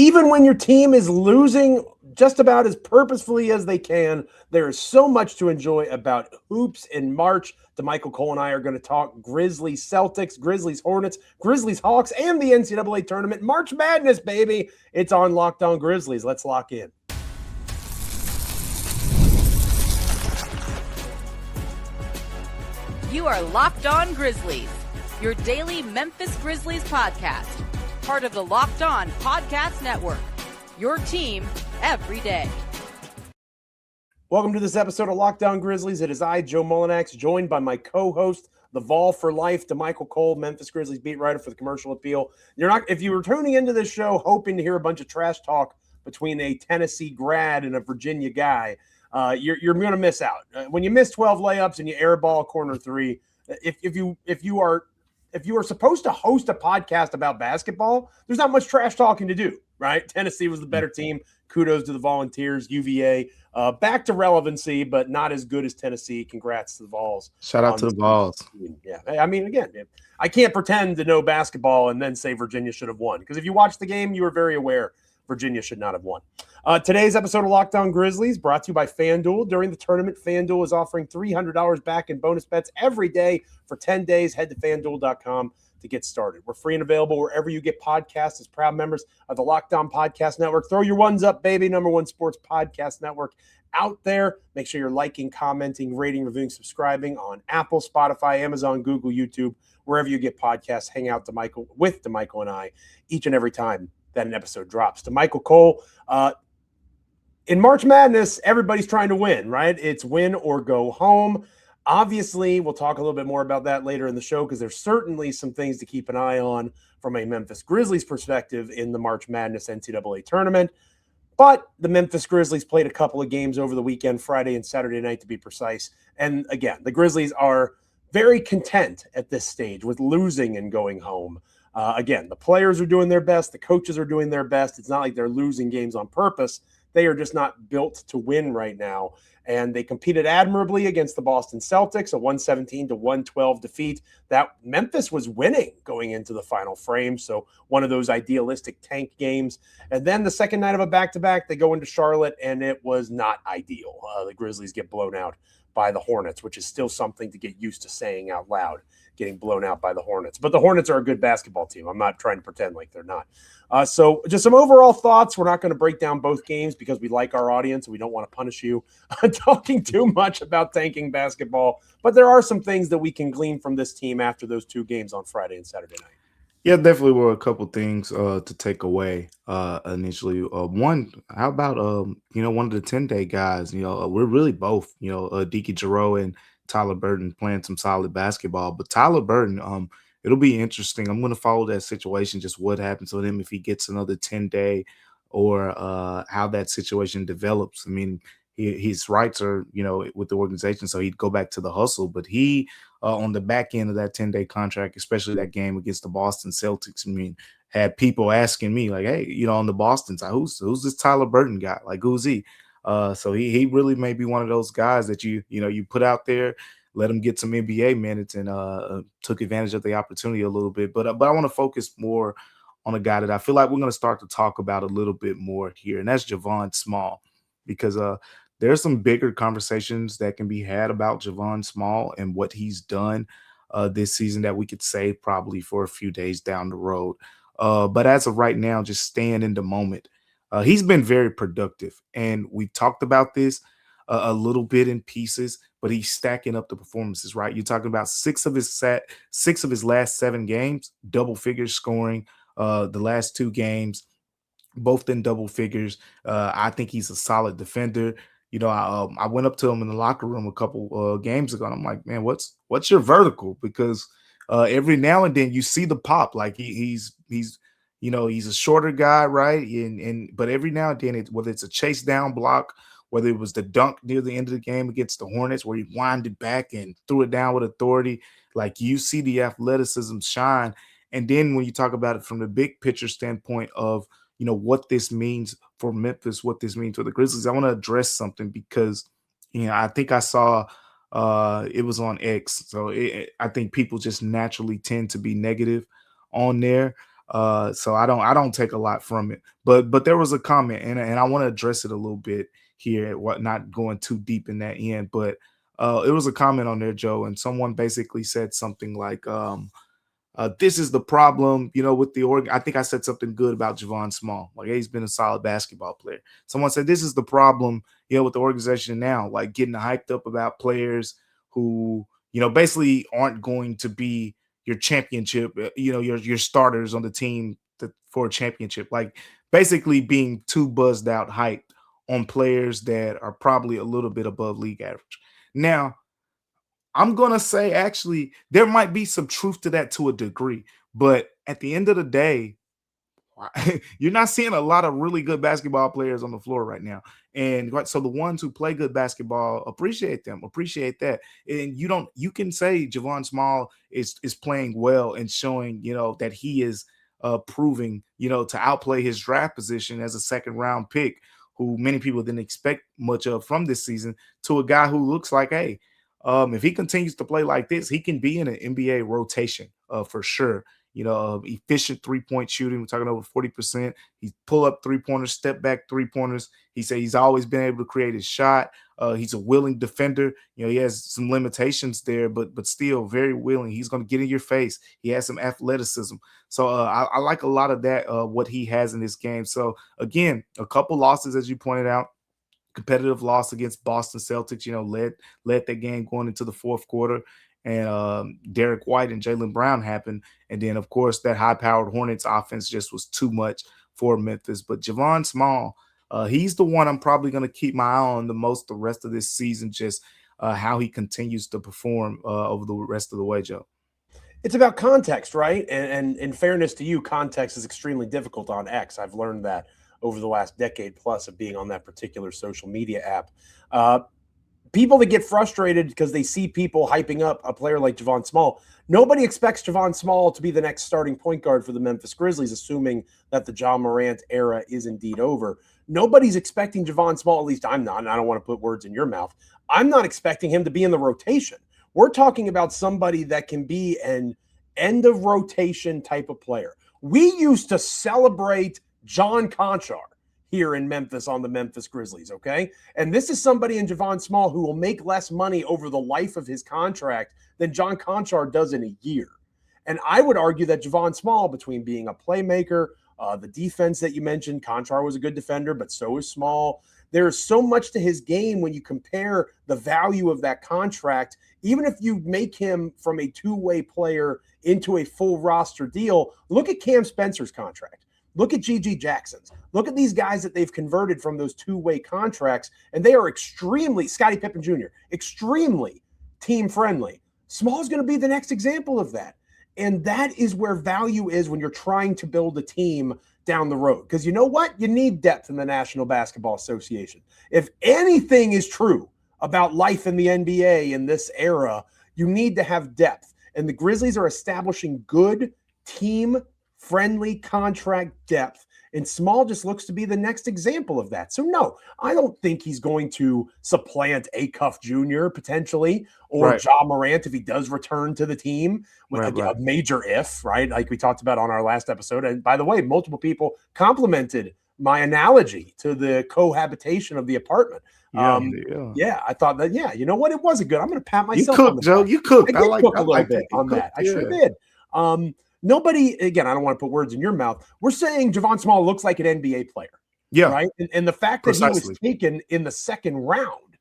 Even when your team is losing just about as purposefully as they can, there is so much to enjoy about hoops in March. Damichael Cole and I are going to talk Grizzlies Celtics, Grizzlies Hornets, Grizzlies Hawks, and the NCAA tournament. March Madness, baby. It's on Locked On Grizzlies. Let's lock in. You are Locked On Grizzlies, your daily Memphis Grizzlies podcast. Part of the Locked On Podcast Network, your team every day. Welcome to this episode of Locked On Grizzlies. It is I, Joe Mullinax, joined by my co-host, the Vol for Life, Damichael Cole, Memphis Grizzlies beat writer for the Commercial Appeal. If you were tuning into this show hoping to hear a bunch of trash talk between a Tennessee grad and a Virginia guy, you're going to miss out. When you miss 12 layups and you airball corner three, if you are supposed to host a podcast about basketball, there's not much trash talking to do, right? Tennessee was the better team. Kudos to the Volunteers. UVA, back to relevancy, but not as good as Tennessee. Congrats to the Vols. Shout out to the Vols. Yeah, I mean, again, I can't pretend to know basketball and then say Virginia should have won, because if you watched the game, you were very aware Virginia should not have won. Today's episode of Locked On Grizzlies brought to you by FanDuel. During the tournament, FanDuel is offering $300 back in bonus bets every day for 10 days. Head to FanDuel.com to get started. We're free and available wherever you get podcasts as proud members of the Locked On Podcast Network. Throw your ones up, baby. #1 sports podcast network out there. Make sure you're liking, commenting, rating, reviewing, subscribing on Apple, Spotify, Amazon, Google, YouTube, wherever you get podcasts. Hang out with Damichael and I each and every time that an episode drops. Damichael Cole, in March Madness, everybody's trying to win, right? It's win or go home. Obviously, we'll talk a little bit more about that later in the show, because there's certainly some things to keep an eye on from a Memphis Grizzlies perspective in the March Madness NCAA tournament. But the Memphis Grizzlies played a couple of games over the weekend, Friday and Saturday night to be precise. And again, the Grizzlies are very content at this stage with losing and going home. Again, the players are doing their best. The coaches are doing their best. It's not like they're losing games on purpose. They are just not built to win right now. And they competed admirably against the Boston Celtics, a 117-112 defeat. That Memphis was winning going into the final frame. So one of those idealistic tank games. And then the second night of a back-to-back, they go into Charlotte, and it was not ideal. The Grizzlies get blown out by the Hornets, which is still something to get used to saying out loud, getting blown out by the Hornets. But the Hornets are a good basketball team. I'm not trying to pretend like they're not. So just some overall thoughts. We're not going to break down both games because we like our audience and we don't want to punish you talking too much about tanking basketball. But there are some things that we can glean from this team after those two games on Friday and Saturday night. Yeah, definitely were a couple things to take away initially. One, how about one of the 10-day guys? We're really both, Deke Giroux and Tyler Burton playing some solid basketball. But Tyler Burton, it'll be interesting. I'm going to follow that situation, just what happens with him if he gets another 10-day, or how that situation develops. I mean, his rights are, with the organization, so he'd go back to the hustle. But he, on the back end of that 10-day contract, especially that game against the Boston Celtics, I mean, had people asking me like, hey, on the Boston side, who's this Tyler Burton guy? Like, who's he? So he really may be one of those guys that you put out there, let him get some NBA minutes, and took advantage of the opportunity a little bit. But I want to focus more on a guy that I feel like we're going to start to talk about a little bit more here, and that's Javon Small, because there's some bigger conversations that can be had about Javon Small and what he's done this season that we could say probably for a few days down the road. But as of right now, just staying in the moment. He's been very productive, and we've talked about this a little bit in pieces, but he's stacking up the performances, right? You're talking about six of his last 7 games, double figures scoring. The last 2 games, both in double figures. I think he's a solid defender. I went up to him in the locker room a couple games ago, and I'm like, man, what's your vertical? Because every now and then you see the pop. Like he's a shorter guy, right? But every now and then, whether it's a chase down block, whether it was the dunk near the end of the game against the Hornets where he winded back and threw it down with authority, like you see the athleticism shine. And then when you talk about it from the big picture standpoint of, what this means for Memphis, what this means for the Grizzlies, I want to address something because, I think I saw it was on X. So I think people just naturally tend to be negative on there. So I don't take a lot from it. But there was a comment, and I want to address it a little bit here, not going too deep in that end, but it was a comment on there, Joe, and someone basically said something like, this is the problem, with the org. I think I said something good about Javon Small. Like, hey, he's been a solid basketball player. Someone said this is the problem, with the organization now, like getting hyped up about players who, basically aren't going to be your championship, your starters on the team for a championship. Like, basically being too buzzed out, hyped on players that are probably a little bit above league average. Now, I'm going to say, actually, there might be some truth to that to a degree. But at the end of the day, you're not seeing a lot of really good basketball players on the floor right now. And so the ones who play good basketball, appreciate them, appreciate that. And you can say Javon Small is playing well and showing, that he is proving, to outplay his draft position as a second round pick, who many people didn't expect much of from this season, to a guy who looks like, hey, if he continues to play like this, he can be in an NBA rotation for sure. Efficient three-point shooting. We're talking over 40%. He pull up three-pointers, step back three-pointers. He said he's always been able to create his shot. He's a willing defender. He has some limitations there, but still very willing. He's going to get in your face. He has some athleticism. So I like a lot of that, what he has in this game. So, again, a couple losses, as you pointed out. Competitive loss against Boston Celtics, led that game going into the fourth quarter. And Derek White and Jaylen Brown happened. And then, of course, that high-powered Hornets offense just was too much for Memphis. But Javon Small, he's the one I'm probably going to keep my eye on the most the rest of this season, just how he continues to perform over the rest of the way, Joe. It's about context, right? And in fairness to you, context is extremely difficult on X. I've learned that over the last decade plus of being on that particular social media app. People that get frustrated because they see people hyping up a player like Javon Small. Nobody expects Javon Small to be the next starting point guard for the Memphis Grizzlies, assuming that the Ja Morant era is indeed over. Nobody's expecting Javon Small, at least I'm not, and I don't want to put words in your mouth. I'm not expecting him to be in the rotation. We're talking about somebody that can be an end of rotation type of player. We used to celebrate John Conchar here in Memphis on the Memphis Grizzlies, okay? And this is somebody in Javon Small who will make less money over the life of his contract than John Conchar does in a year. And I would argue that Javon Small, between being a playmaker, the defense that you mentioned, Conchar was a good defender, but so is Small. There is so much to his game when you compare the value of that contract. Even if you make him from a two-way player into a full roster deal, look at Cam Spencer's contract. Look at G.G. Jackson's. Look at these guys that they've converted from those two-way contracts, and they are extremely, Scottie Pippen Jr., extremely team-friendly. Small's going to be the next example of that. And that is where value is when you're trying to build a team down the road. Because you know what? You need depth in the National Basketball Association. If anything is true about life in the NBA in this era, you need to have depth. And the Grizzlies are establishing good team-friendly contract depth. And Small just looks to be the next example of that. So, no, I don't think he's going to supplant Acuff Jr. potentially or Ja Morant if he does return to the team. A major if, right? Like we talked about on our last episode. And by the way, multiple people complimented my analogy to the cohabitation of the apartment. Yeah, I thought that, you know what? It wasn't good. I'm going to pat myself on the back. Joe, you cooked. I did cook a little bit on that. I sure did. Nobody, again, I don't want to put words in your mouth. We're saying Javon Small looks like an NBA player. Yeah. Right. And the fact that he was taken in the second round,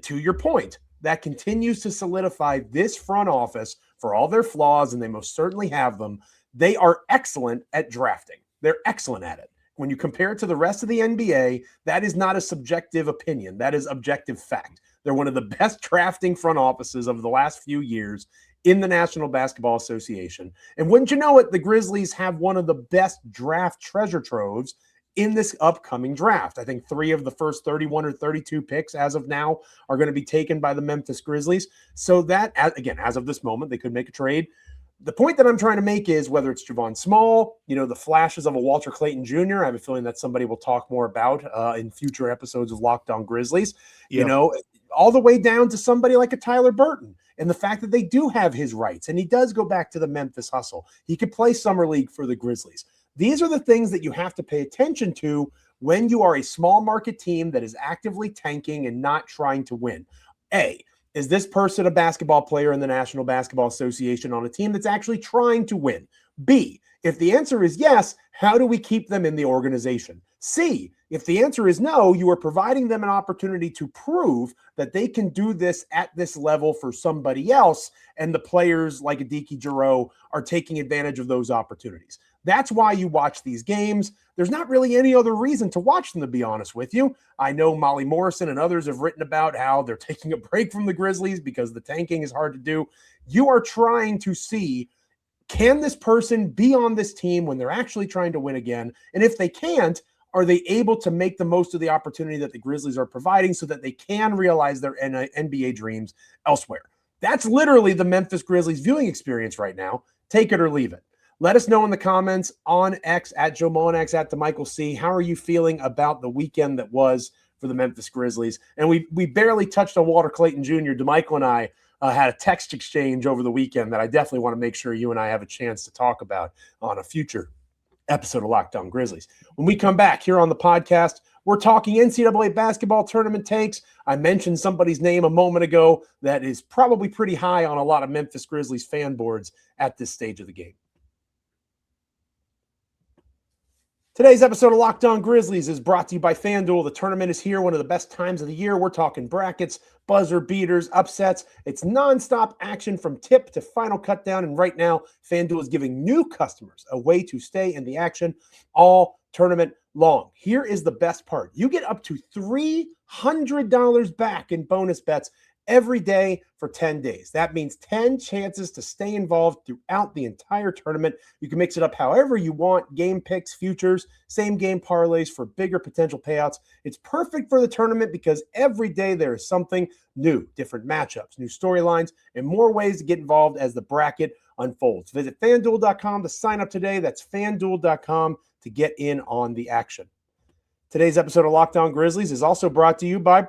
to your point, that continues to solidify this front office for all their flaws, and they most certainly have them. They are excellent at drafting. They're excellent at it. When you compare it to the rest of the NBA, that is not a subjective opinion. That is objective fact. They're one of the best drafting front offices of the last few years in the National Basketball Association. And wouldn't you know it, the Grizzlies have one of the best draft treasure troves in this upcoming draft. I think 3 of the first 31 or 32 picks as of now are going to be taken by the Memphis Grizzlies. So that, again, as of this moment, they could make a trade. The point that I'm trying to make is whether it's Javon Small, the flashes of a Walter Clayton Jr., I have a feeling that's somebody we'll talk more about in future episodes of Locked On Grizzlies, all the way down to somebody like a Tyler Burton. and the fact that they do have his rights, and he does go back to the Memphis hustle. He could play summer league for the Grizzlies. These are the things that you have to pay attention to when you are a small market team that is actively tanking and not trying to win. A, is this person a basketball player in the National Basketball Association on a team that's actually trying to win? B, if the answer is yes, how do we keep them in the organization? C, if the answer is no, you are providing them an opportunity to prove that they can do this at this level for somebody else, and the players like Adiki Jarreau are taking advantage of those opportunities. That's why you watch these games. There's not really any other reason to watch them, to be honest with you. I know Molly Morrison and others have written about how they're taking a break from the Grizzlies because the tanking is hard to do. You are trying to see, can this person be on this team when they're actually trying to win again? And if they can't, are they able to make the most of the opportunity that the Grizzlies are providing so that they can realize their NBA dreams elsewhere? That's literally the Memphis Grizzlies viewing experience right now. Take it or leave it. Let us know in the comments on X at Joe Mullinax at Damichael C. How are you feeling about the weekend that was for the Memphis Grizzlies? And we barely touched on Walter Clayton Jr. Damichael and I had a text exchange over the weekend that I definitely want to make sure you and I have a chance to talk about on a future episode of Locked On Grizzlies. When we come back here on the podcast, we're talking NCAA basketball tournament takes. I mentioned somebody's name a moment ago that is probably pretty high on a lot of Memphis Grizzlies fan boards at this stage of the game. Today's episode of Locked On Grizzlies is brought to you by FanDuel. The tournament is here, one of the best times of the year. We're talking brackets, buzzer beaters, upsets. It's nonstop action from tip to final cutdown. And right now, FanDuel is giving new customers a way to stay in the action all tournament long. Here is the best part. You get up to $300 back in bonus bets every day for 10 days. That means 10 chances to stay involved throughout the entire tournament. You can mix it up however you want. Game picks, futures, same game parlays for bigger potential payouts. It's perfect for the tournament because every day there is something new, different matchups, new storylines, and more ways to get involved as the bracket unfolds. Visit FanDuel.com to sign up today. That's FanDuel.com to get in on the action. Today's episode of Locked On Grizzlies is also brought to you by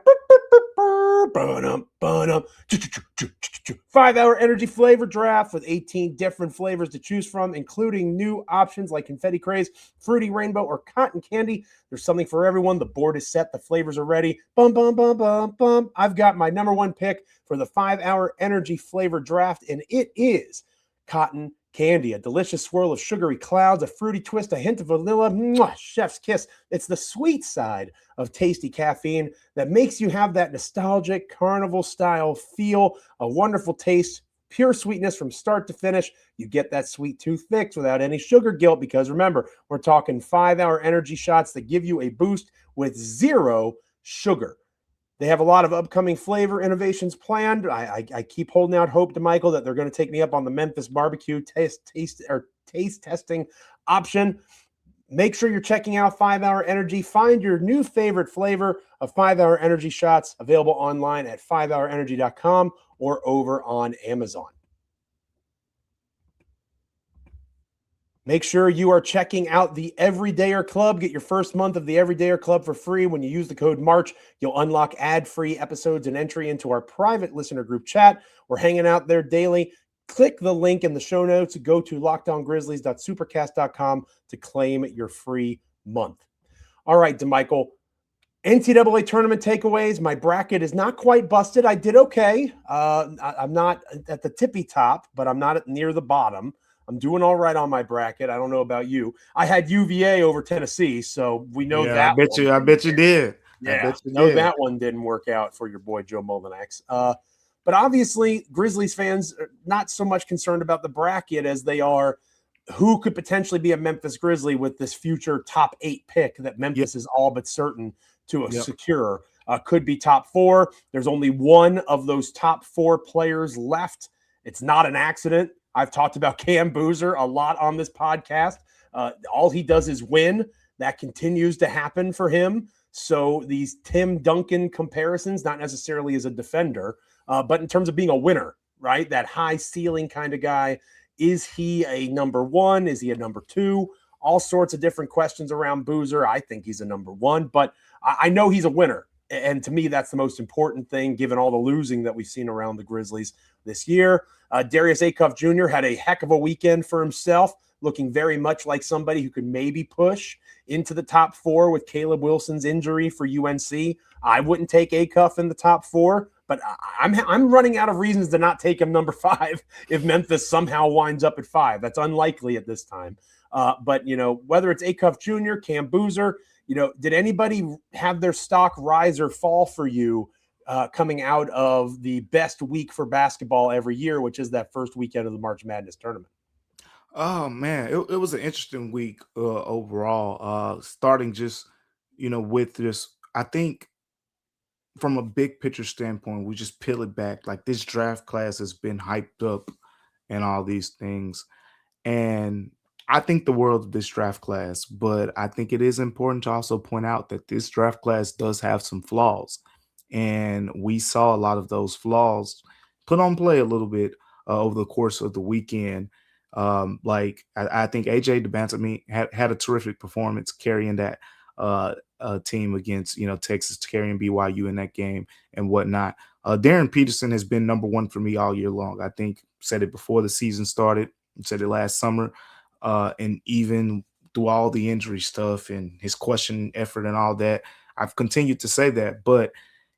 5-hour energy flavor draft with 18 different flavors to choose from, including new options like confetti craze, fruity rainbow, or cotton candy. There's something for everyone. The board is set. The flavors are ready. Bum, bum, bum, bum, bum. I've got my number one pick for the 5-hour energy flavor draft, and it is cotton candy, a delicious swirl of sugary clouds, a fruity twist, a hint of vanilla. Mwah, chef's kiss. It's the sweet side of tasty caffeine that makes you have that nostalgic carnival-style feel, a wonderful taste, pure sweetness from start to finish. You get that sweet tooth fix without any sugar guilt because, remember, we're talking 5-hour energy shots that give you a boost with zero sugar. They have a lot of upcoming flavor innovations planned. I keep holding out hope to Michael that they're going to take me up on the Memphis barbecue taste testing option. Make sure you're checking out 5-hour energy. Find your new favorite flavor of 5-hour energy shots available online at 5hourenergy.com or over on Amazon. Make sure you are checking out the Everydayer Club. Get your first month of the Everydayer Club for free. When you use the code MARCH, you'll unlock ad-free episodes and entry into our private listener group chat. We're hanging out there daily. Click the link in the show notes. Go to lockedongrizzlies.supercast.com to claim your free month. All right, Damichael. NCAA tournament takeaways. My bracket is not quite busted. I did okay. I'm not at the tippy top, but I'm not near the bottom. I'm doing all right on my bracket. I don't know about you. I had UVA over Tennessee, so we know that. I bet you did. Yeah, that one didn't work out for your boy Joe Mullinax. But obviously, Grizzlies fans are not so much concerned about the bracket as they are who could potentially be a Memphis Grizzly with this future top 8 pick that Memphis is all but certain to secure. Could be top 4. There's only one of those top 4 players left. It's not an accident. I've talked about Cam Boozer a lot on this podcast. All he does is win. That continues to happen for him. So these Tim Duncan comparisons, not necessarily as a defender, but in terms of being a winner, right? That high ceiling kind of guy. Is he a number 1? Is he a number 2? All sorts of different questions around Boozer. I think he's a number 1, but I know he's a winner. And to me, that's the most important thing, given all the losing that we've seen around the Grizzlies this year. Darius Acuff Jr. had a heck of a weekend for himself, looking very much like somebody who could maybe push into the top 4 with Caleb Wilson's injury for UNC. I wouldn't take Acuff in the top 4, but I'm running out of reasons to not take him number 5 if Memphis somehow winds up at 5. That's unlikely at this time. But, whether it's Acuff Jr., Cam Boozer, did anybody have their stock rise or fall for you coming out of the best week for basketball every year, which is that first weekend of the March Madness tournament? Oh man, it was an interesting week overall. Starting just with this, I think from a big picture standpoint, we just peel it back. Like this draft class has been hyped up and all these things, and I think the world of this draft class. But I think it is important to also point out that this draft class does have some flaws, and we saw a lot of those flaws put on play a little bit over the course of the weekend. I think AJ DeBanton had a terrific performance carrying that team against Texas, carrying BYU in that game and whatnot. Darren Peterson has been number 1 for me all year long. I think said it before the season started, said it last summer, and even through all the injury stuff and his question effort and all that, I've continued to say that. But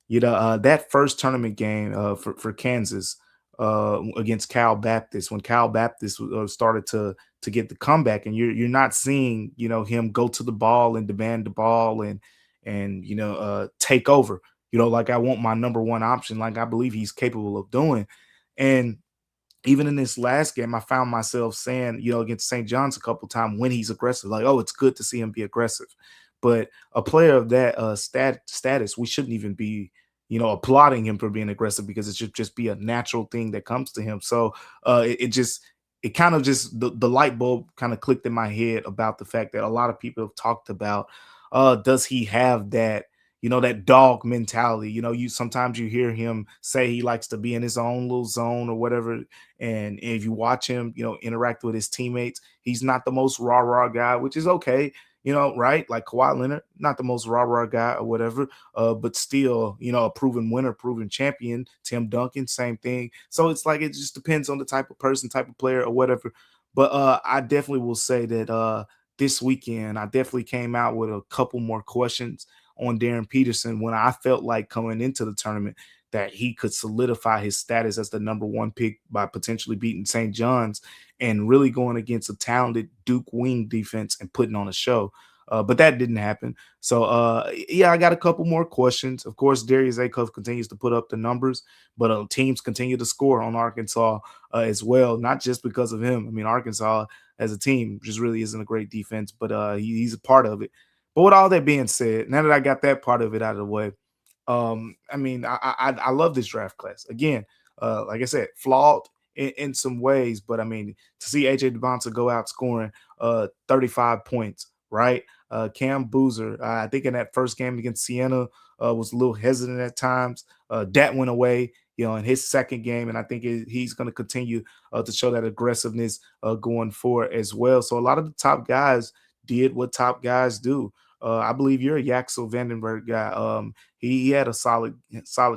that first tournament game for Kansas against Cal Baptist, when Cal Baptist started to get the comeback, and you're not seeing him go to the ball and demand the ball and take over, like I want my number 1 option, like I believe he's capable of doing. And even in this last game, I found myself saying, against St. John's a couple times when he's aggressive, like, oh, it's good to see him be aggressive. But a player of that status, we shouldn't even be applauding him for being aggressive, because it should just be a natural thing that comes to him. So it kind of just the light bulb kind of clicked in my head about the fact that a lot of people have talked about, does he have that, that dog mentality? You sometimes you hear him say he likes to be in his own little zone or whatever. And if you watch him, interact with his teammates, he's not the most rah-rah guy, which is okay. Right? Like Kawhi Leonard, not the most rah-rah guy or whatever, but still, a proven winner, proven champion. Tim Duncan, same thing. So it's like, it just depends on the type of person, type of player or whatever. But I definitely will say that this weekend, I definitely came out with a couple more questions on Darren Peterson when I felt like coming into the tournament that he could solidify his status as the number 1 pick by potentially beating St. John's and really going against a talented Duke wing defense and putting on a show. But that didn't happen. So, I got a couple more questions. Of course, Darius Acuff continues to put up the numbers, but teams continue to score on Arkansas as well, not just because of him. I mean, Arkansas as a team just really isn't a great defense, but he's a part of it. But with all that being said, now that I got that part of it out of the way, I love this draft class. Again, like I said, flawed in some ways, but I mean, to see AJ DeBanton go out scoring 35 points, right? Cam Boozer, I think in that first game against Siena, was a little hesitant at times. That went away, in his second game, and I think he's going to continue to show that aggressiveness going forward as well. So a lot of the top guys did what top guys do. I believe you're a Yaxel Vandenberg guy. He had a solid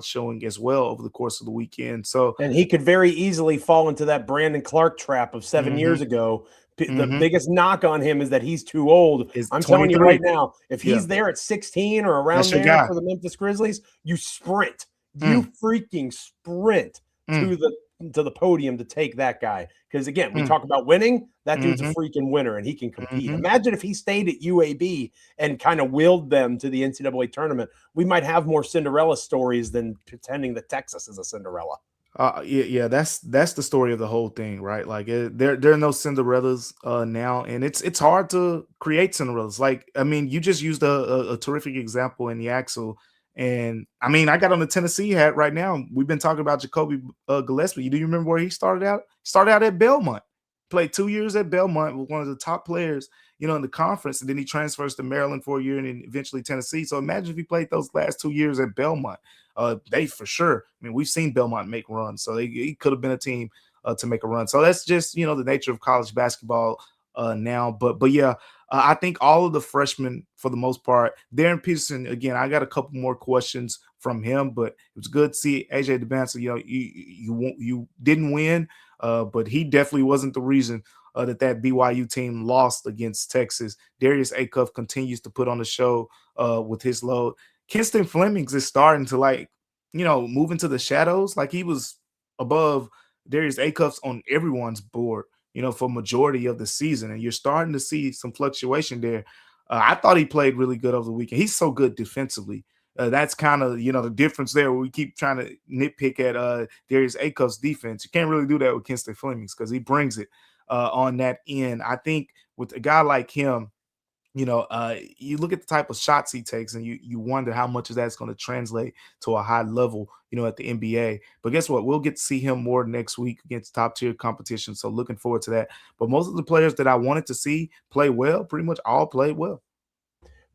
showing as well over the course of the weekend. And he could very easily fall into that Brandon Clark trap of 7 years ago. The biggest knock on him is that he's too old. I'm telling you right now, if he's there at 16 or around there for the Memphis Grizzlies, you sprint. You freaking sprint to the podium to take that guy. Because again, we talk about winning. That dude's a freaking winner and he can compete. Imagine if he stayed at UAB and kind of willed them to the NCAA tournament. We might have more Cinderella stories than pretending that Texas is a Cinderella. That's the story of the whole thing, right? Like there are no Cinderellas now, and it's hard to create Cinderellas. Like, I mean, you just used a terrific example in the Axel. And I mean, I got on the Tennessee hat right now. We've been talking about Jacoby Gillespie. Do you remember where he started out? Started out at Belmont, played 2 years at Belmont, was one of the top players, in the conference. And then he transfers to Maryland for a year and then eventually Tennessee. So imagine if he played those last 2 years at Belmont. They for sure. I mean, we've seen Belmont make runs, so he could have been a team to make a run. So that's just the nature of college basketball now. But yeah, I think all of the freshmen, for the most part, Darren Peterson, again, I got a couple more questions from him, but it was good to see AJ DeBanza. You didn't win, but he definitely wasn't the reason that BYU team lost against Texas. Darius Acuff continues to put on the show with his load. Kinston Flemings is starting to move into the shadows. Like, he was above Darius Acuff's on everyone's board, for majority of the season. And you're starting to see some fluctuation there. I thought he played really good over the weekend. He's so good defensively. That's kind of, the difference there. We keep trying to nitpick at Darius Acuff's defense. You can't really do that with Kinston Flemings because he brings it on that end. I think with a guy like him, you look at the type of shots he takes and you wonder how much of that's going to translate to a high level, at the NBA. But guess what? We'll get to see him more next week against top tier competition. So looking forward to that. But most of the players that I wanted to see play well, pretty much all played well.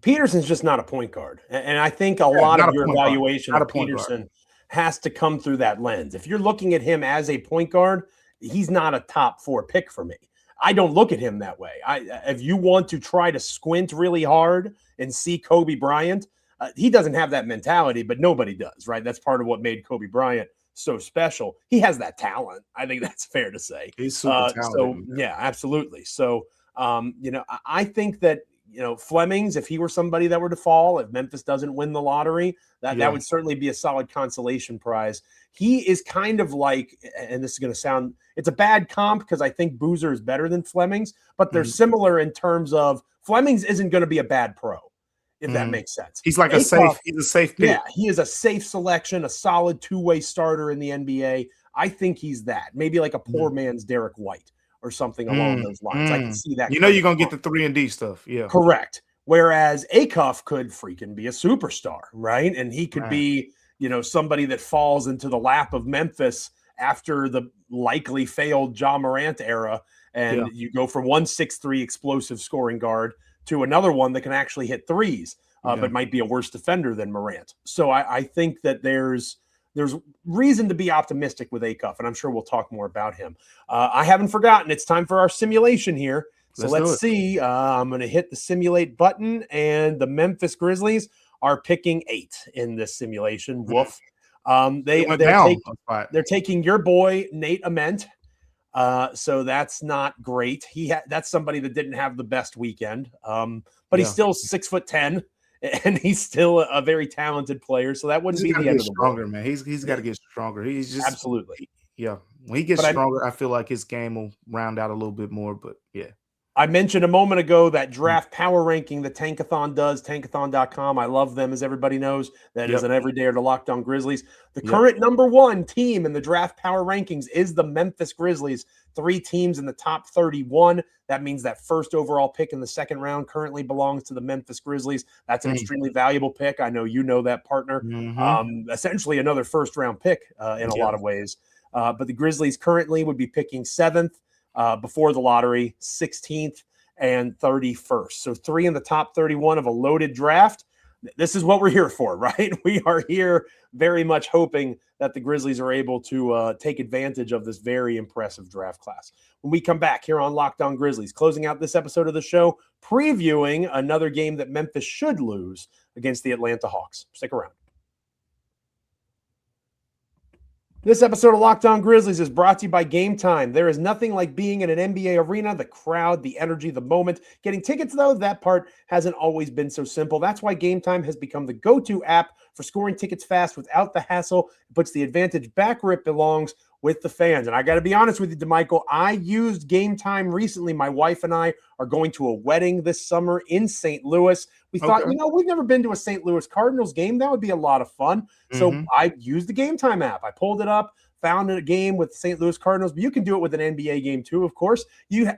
Peterson's just not a point guard. And I think a lot of your evaluation of Peterson has to come through that lens. If you're looking at him as a point guard, he's not a top 4 pick for me. I don't look at him that way. If you want to try to squint really hard and see Kobe Bryant, he doesn't have that mentality, but nobody does, right? That's part of what made Kobe Bryant so special. He has that talent. I think that's fair to say. He's super talented. So, yeah, absolutely. So, I think that, Flemings, if he were somebody that were to fall, if Memphis doesn't win the lottery, that would certainly be a solid consolation prize. He is kind of like, and this is going to sound, it's a bad comp because I think Boozer is better than Flemings, but they're similar in terms of Flemings isn't going to be a bad pro, if that makes sense. He's like he's a safe pick. Yeah, he is a safe selection, a solid two-way starter in the NBA. I think he's that. Maybe like a poor man's Derek White or something along those lines. I can see that. You're going to get the 3-and-D stuff. Yeah. Correct. Whereas Acuff could freaking be a superstar, right? And he could be, somebody that falls into the lap of Memphis after the likely failed Ja Morant era. And you go from 1-6'3" explosive scoring guard to another one that can actually hit threes, but might be a worse defender than Morant. So I think that there's reason to be optimistic with Acuff, and I'm sure we'll talk more about him. I haven't forgotten. It's time for our simulation here. So let's see. I'm going to hit the simulate button, and the Memphis Grizzlies are picking 8 in this simulation. Woof. They're taking your boy Nate Ament. So that's not great. That's somebody that didn't have the best weekend. But he's still 6'10", and he's still a very talented player. So that wouldn't be the end of the world. Man. He's got to get stronger. He's just absolutely. When he gets stronger, I feel like his game will round out a little bit more. But yeah. I mentioned a moment ago that draft power ranking that Tankathon does, tankathon.com. I love them, as everybody knows. That is an everyday to Locked On Grizzlies. The current number 1 team in the draft power rankings is the Memphis Grizzlies. 3 teams in the top 31. That means that first overall pick in the second round currently belongs to the Memphis Grizzlies. That's an extremely valuable pick. I know you know that, partner. Essentially another first-round pick in a lot of ways. But the Grizzlies currently would be picking 7th. Before the lottery, 16th and 31st. So 3 in the top 31 of a loaded draft. This is what we're here for, right? We are here very much hoping that the Grizzlies are able to take advantage of this very impressive draft class. When we come back here on Locked On Grizzlies, closing out this episode of the show, previewing another game that Memphis should lose against the Atlanta Hawks. Stick around. This episode of Locked On Grizzlies is brought to you by Gametime. There is nothing like being in an NBA arena, the crowd, the energy, the moment. Getting tickets, though, that part hasn't always been so simple. That's why Gametime has become the go-to app for scoring tickets fast without the hassle. It puts the advantage back where it belongs, with the fans. And I got to be honest with you, Damichael, I used Gametime recently. My wife and I are going to a wedding this summer in St. Louis. We thought, we've never been to a St. Louis Cardinals game. That would be a lot of fun. So I used the Gametime app. I pulled it up, found a game with the St. Louis Cardinals, but you can do it with an NBA game too, of course.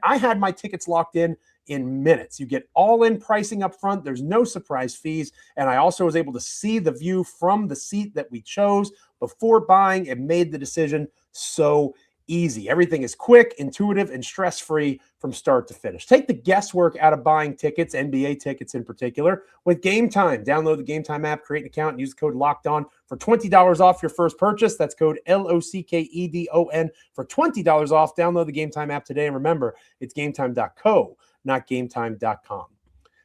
I had my tickets locked in minutes. You get all-in pricing up front. There's no surprise fees. And I also was able to see the view from the seat that we chose before buying and made the decision so easy. Everything is quick, intuitive, and stress-free from start to finish. Take the guesswork out of buying tickets, NBA tickets in particular, with Gametime. Download the Gametime app, create an account, and use the code LOCKEDON for $20 off your first purchase. That's code LOCKEDON for $20 off. Download the Gametime app today. And remember, it's gametime.co, not Gametime.com.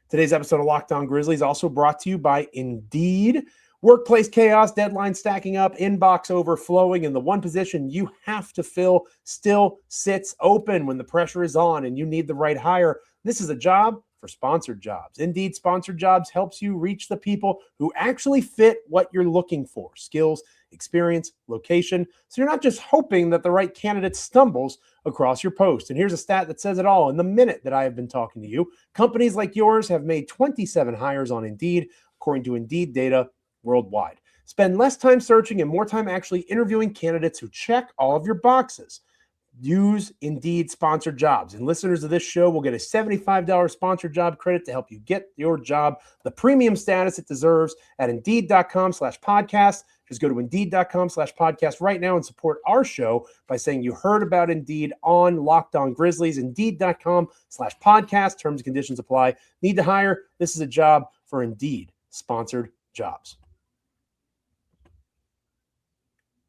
Today's episode of Locked On Grizzlies also brought to you by Indeed. Workplace chaos, deadline stacking up, inbox overflowing, and the one position you have to fill still sits open when the pressure is on and you need the right hire. This is a job for sponsored jobs. Indeed, sponsored jobs helps you reach the people who actually fit what you're looking for: skills, experience, location. So you're not just hoping that the right candidate stumbles across your post. And here's a stat that says it all. In the minute that I have been talking to you, companies like yours have made 27 hires on Indeed, according to Indeed data worldwide. Spend less time searching and more time actually interviewing candidates who check all of your boxes. Use Indeed sponsored jobs, and listeners of this show will get a $75 sponsored job credit to help you get your job the premium status it deserves at Indeed.com/podcast. Just go to Indeed.com/podcast right now and support our show by saying you heard about Indeed on Locked On Grizzlies. Indeed.com/podcast. Terms and conditions apply. Need to hire? This is a job for Indeed sponsored jobs.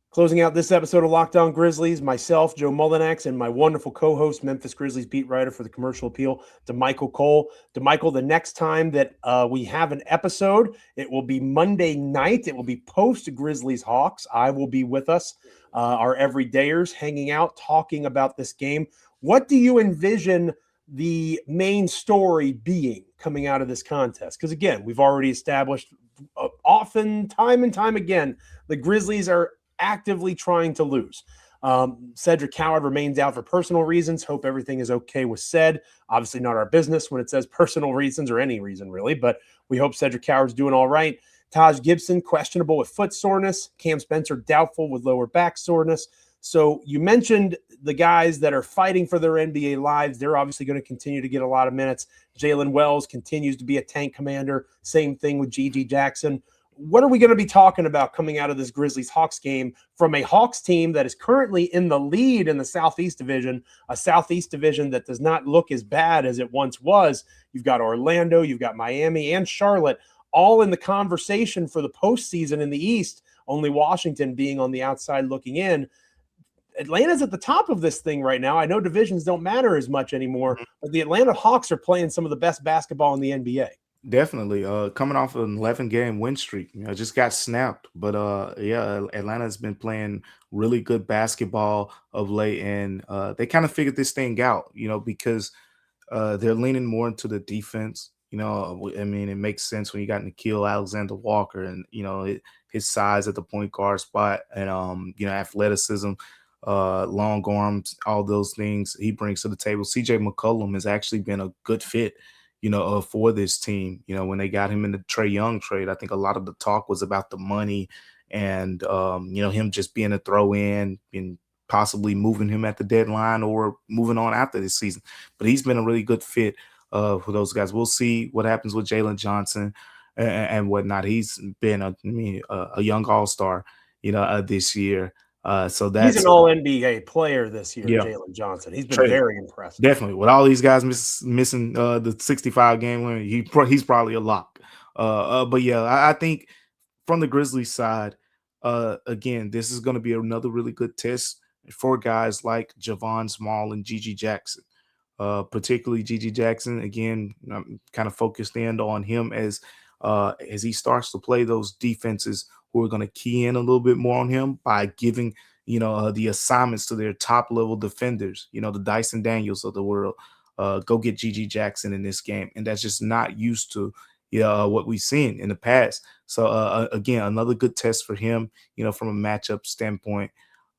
Closing out this episode of Locked On Grizzlies, myself, Joe Mullinax, and my wonderful co-host, Memphis Grizzlies beat writer for the Commercial Appeal, Damichael Cole. Damichael, the next time that we have an episode, it will be Monday night. It will be post-Grizzlies Hawks. I will be with us, our everydayers, hanging out, talking about this game. What do you envision the main story being coming out of this contest? Because, again, we've already established often, time and time again, the Grizzlies are actively trying to lose. Cedric Howard remains out for personal reasons. Hope everything is okay with Ced. Obviously not our business when it says personal reasons or any reason really, but we hope Cedric Howard's doing all right. Taj Gibson, questionable with foot soreness. Cam Spencer, doubtful with lower back soreness. So you mentioned the guys that are fighting for their NBA lives. They're obviously going to continue to get a lot of minutes. Jalen Wells continues to be a tank commander. Same thing with Gigi Jackson. What are we going to be talking about coming out of this Grizzlies-Hawks game from a Hawks team that is currently in the lead in the Southeast Division, a Southeast Division that does not look as bad as it once was? You've got Orlando, you've got Miami, and Charlotte all in the conversation for the postseason in the East, only Washington being on the outside looking in. Atlanta's at the top of this thing right now. I know divisions don't matter as much anymore, but the Atlanta Hawks are playing some of the best basketball in the NBA. Definitely. Coming off an 11-game win streak, just got snapped. But Atlanta's been playing really good basketball of late, and they kind of figured this thing out, because they're leaning more into the defense. I mean, it makes sense when you got Nickeil Alexander-Walker and, his size at the point guard spot and, athleticism, long arms, all those things he brings to the table. CJ McCollum has actually been a good fit for this team. When they got him in the Trae Young trade, I think a lot of the talk was about the money and, him just being a throw in and possibly moving him at the deadline or moving on after this season. But he's been a really good fit for those guys. We'll see what happens with Jalen Johnson and whatnot. He's been a young all-star, this year. So that's he's an all-NBA player this year, yeah. Jalen Johnson. He's been very impressive. Definitely. With all these guys missing the 65-game limit, he's probably a lock. But yeah, I think from the Grizzlies side, again, this is going to be another really good test for guys like Javon Small and Gigi Jackson. Particularly Gigi Jackson. Again, I'm kind of focused in on him as he starts to play those defenses who are going to key in a little bit more on him by giving, the assignments to their top level defenders, the Dyson Daniels of the world. Go get Gigi Jackson in this game. And that's just not used to what we've seen in the past. So again, another good test for him, from a matchup standpoint.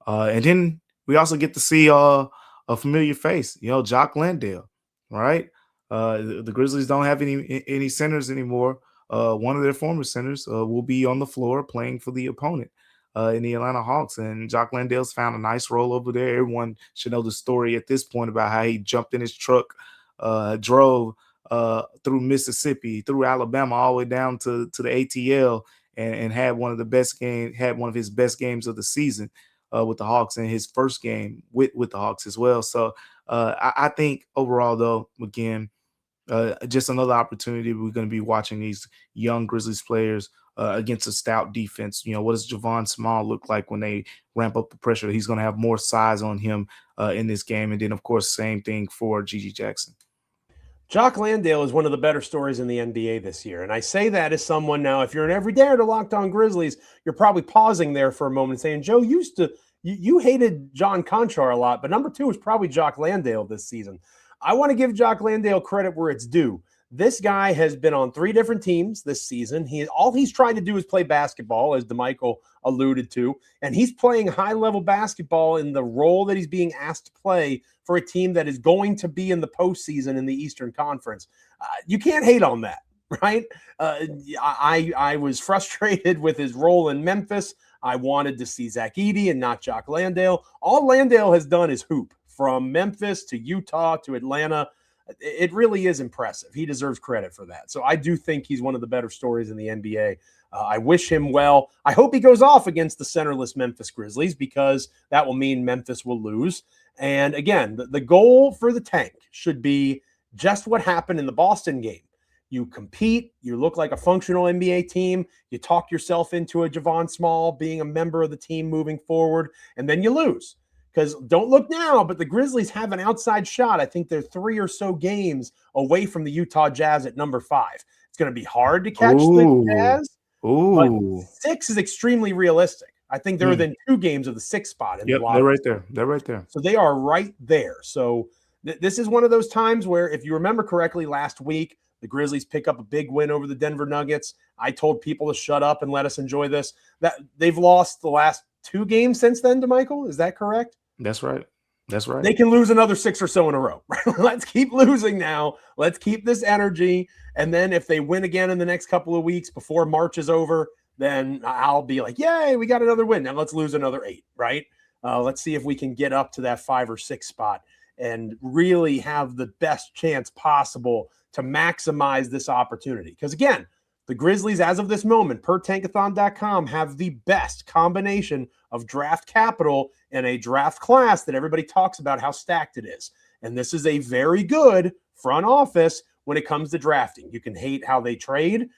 And then we also get to see a familiar face, Jock Landale, right? The Grizzlies don't have any centers anymore. One of their former centers will be on the floor playing for the opponent in the Atlanta Hawks. And Jock Landale's found a nice role over there. Everyone should know the story at this point about how he jumped in his truck, drove through Mississippi, through Alabama, all the way down to the ATL and had one of his best games of the season with the Hawks in his first game with the Hawks as well. So I think overall, though, again, just another opportunity. We're going to be watching these young Grizzlies players against a stout defense. What does Javon Small look like when they ramp up the pressure? He's going to have more size on him in this game. And then, of course, same thing for Gigi Jackson. Jock Landale is one of the better stories in the NBA this year. And I say that as someone now, if you're an everydayer to Locked On Grizzlies, you're probably pausing there for a moment and saying, Joe, you hated John Conchar a lot, but number 2 is probably Jock Landale this season. I want to give Jock Landale credit where it's due. This guy has been on 3 different teams this season. All he's trying to do is play basketball, as Damichael alluded to, and he's playing high-level basketball in the role that he's being asked to play for a team that is going to be in the postseason in the Eastern Conference. You can't hate on that, right? I was frustrated with his role in Memphis. I wanted to see Zach Edey and not Jock Landale. All Landale has done is hoop from Memphis to Utah to Atlanta. It really is impressive. He deserves credit for that. So I do think he's one of the better stories in the NBA. I wish him well. I hope he goes off against the centerless Memphis Grizzlies, because that will mean Memphis will lose. And again, the goal for the tank should be just what happened in the Boston game. You compete, you look like a functional NBA team, you talk yourself into a Javon Small being a member of the team moving forward, and then you lose. Because don't look now, but the Grizzlies have an outside shot. I think they're 3 or so games away from the Utah Jazz at number 5. It's going to be hard to catch the Jazz, but 6 is extremely realistic. I think they're within 2 games of the 6th spot. They're right there. They're right there. So they are right there. So this is one of those times where, if you remember correctly, last week, the Grizzlies pick up a big win over the Denver Nuggets. I told people to shut up and let us enjoy this. That they've lost the last 2 games since then, Damichael. Is that correct? That's right. That's right. They can lose another 6 or so in a row. Let's keep losing now. Let's keep this energy. And then if they win again in the next couple of weeks before March is over, then I'll be like, yay, we got another win. Now let's lose another 8, right? Let's see if we can get up to that 5 or 6 spot and really have the best chance possible to maximize this opportunity. Because again, the Grizzlies, as of this moment, per tankathon.com, have the best combination of draft capital in a draft class that everybody talks about how stacked it is. And this is a very good front office when it comes to drafting. You can hate how they trade.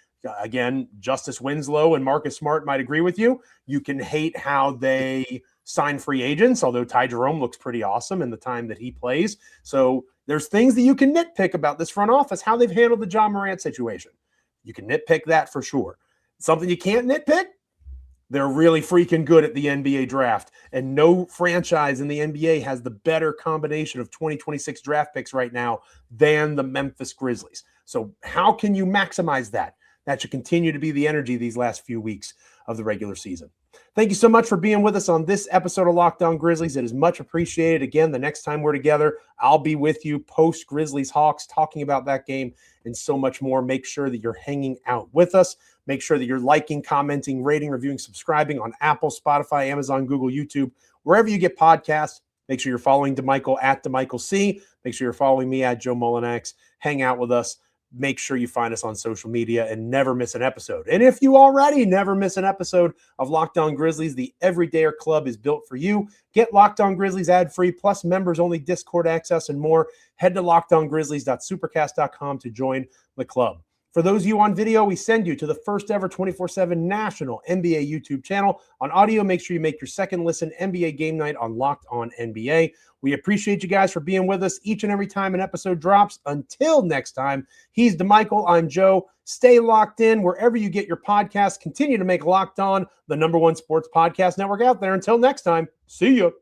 Again, Justice Winslow and Marcus Smart might agree with you. You can hate how they sign free agents, although Ty Jerome looks pretty awesome in the time that he plays. So there's things that you can nitpick about this front office, how they've handled the John Morant situation. You can nitpick that for sure. Something you can't nitpick, they're really freaking good at the NBA draft. And no franchise in the NBA has the better combination of 2026 draft picks right now than the Memphis Grizzlies. So how can you maximize that? That should continue to be the energy these last few weeks of the regular season. Thank you so much for being with us on this episode of Locked On Grizzlies. It is much appreciated. Again, the next time we're together, I'll be with you post Grizzlies Hawks, talking about that game and so much more. Make sure that you're hanging out with us. Make sure that you're liking, commenting, rating, reviewing, subscribing on Apple, Spotify, Amazon, Google, YouTube, wherever you get podcasts. Make sure you're following Damichael at Damichael C. Make sure you're following me at Joe Mullinax. Hang out with us. Make sure you find us on social media and never miss an episode. And if you already never miss an episode of Locked On Grizzlies, the Everydayer Club is built for you. Get Locked On Grizzlies ad-free, plus members-only Discord access and more. Head to lockedongrizzlies.supercast.com to join the club. For those of you on video, we send you to the first ever 24/7 national NBA YouTube channel. On audio, make sure you make your second listen NBA game night on Locked On NBA. We appreciate you guys for being with us each and every time an episode drops. Until next time, he's Damichael, I'm Joe. Stay locked in wherever you get your podcasts. Continue to make Locked On the #1 sports podcast network out there. Until next time, see you.